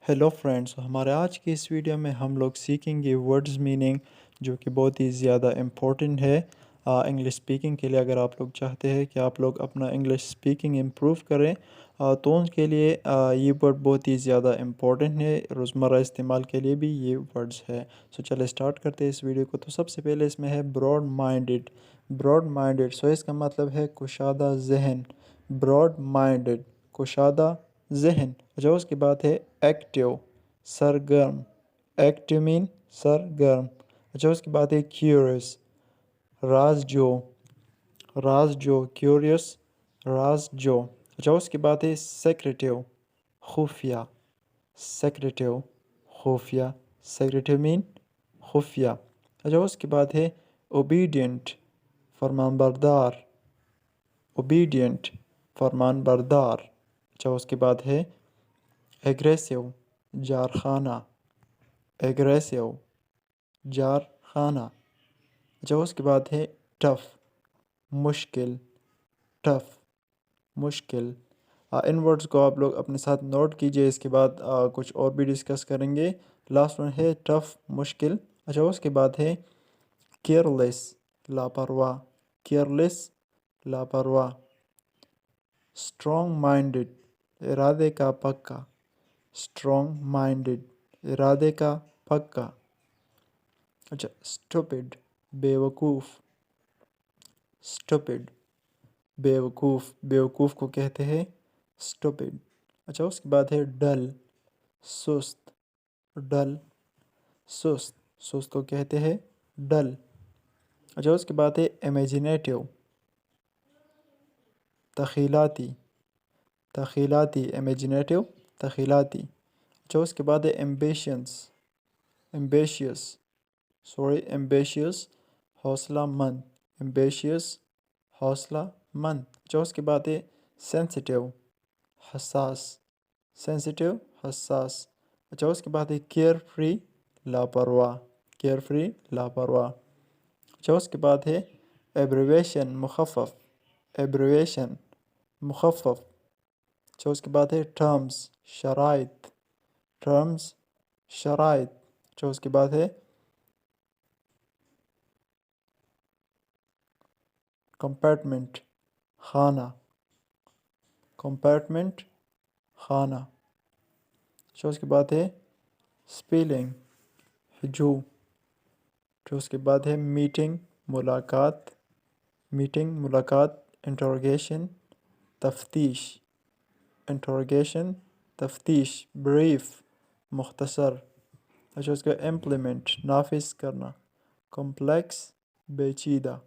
Hello friends, ہمارے آج کی اس ویڈیو میں ہم لوگ سیکھیں گے ورڈز میننگ، جو کہ بہت ہی زیادہ امپورٹنٹ ہے انگلش سپیکنگ کے لیے۔ اگر آپ لوگ چاہتے ہیں کہ آپ لوگ اپنا انگلش سپیکنگ امپروو کریں تو ان کے لیے یہ ورڈ بہت ہی زیادہ امپورٹنٹ ہے، روزمرہ استعمال کے لیے بھی یہ ورڈز ہے۔ چلے اسٹارٹ کرتے ہیں اس ویڈیو کو۔ تو سب سے پہلے اس میں ہے براڈ مائنڈڈ۔ براڈ مائنڈڈ اس کا مطلب ہے کشادہ ذہن۔ براڈ مائنڈڈ، کشادہ ذہن۔ اس کی بات ہے ایکٹیو، سرگرم۔ ایکٹیو مین سرگرم۔ اس کی بات ہے کیوریس، رازجو۔ رازجو، کیوریس، رازجو۔ اس کی بات ہے سیکریٹیو، خفیہ۔ سیکریٹیو، خفیہ۔ سیکریٹیو مین خفیہ۔ اس کی بات ہے اوبیڈینٹ، فرمان بردار۔ اوبیڈینٹ، فرمان بردار۔ اس کی بات ہے ایگریسو، جارخانہ۔ ایگریسو، جارخانہ۔ اس کی بات ہے ٹف، مشکل۔ ٹف، مشکل۔ ان ورڈز کو آپ لوگ اپنے ساتھ نوٹ کیجئے، اس کے بعد کچھ اور بھی ڈسکس کریں گے۔ لاسٹ ون ہے ٹف، مشکل۔ اس کے بعد ہے کیئرلیس، لاپرواہ۔ کیئرلیس، لاپرواہ۔ اسٹرانگ مائنڈڈ، ارادے کا پکا۔ اسٹرانگ مائنڈڈ، ارادے کا پکا۔ اسٹوپڈ، بیوقوف۔ اسٹوپڈ، بیوقوف۔ بیوقوف کو کہتے ہیں اسٹوپڈ۔ اس کے بعد ہے ڈل، سست۔ ڈل، سست۔ سست کو کہتے ہیں ڈل۔ اس کے بعد ہے امیجنیٹیو، تخیلاتی۔ تخیلاتی، امیجنیٹیو، تخیلاتی۔ اس کے بعد ہے ایمبیشنس، ایمبیشیس۔ ایمبیشیس، حوصلہ مند۔ ایمبیشیس، حوصلہ مند۔ اس کے بعد ہے سینسٹیو، حساس۔ سینسٹیو، حساس۔ اس کے بعد ہے کیئر فری، لاپرواہ۔ کیئر فری، لاپرواہ۔ اس کے بعد ہے ایبریویشن، مخفف۔ ایبریویشن، مخفف۔ اس کے بعد ہے ٹرمز، شرائط۔ ٹرمز، شرائط۔ اس کے بعد ہے کمپارٹمنٹ، خانہ۔ کمپارٹمنٹ، خانہ۔ اس کے بعد ہے اسپیلنگ، ہجوم۔ اس کے بعد ہے میٹنگ، ملاقات۔ میٹنگ، ملاقات۔ انٹروگیشن، تفتیش۔ انٹروگیشن، تفتیش۔ بریف، مختصر۔ اس کا امپلیمنٹ، نافذ کرنا۔ کمپلیکس، پیچیدہ۔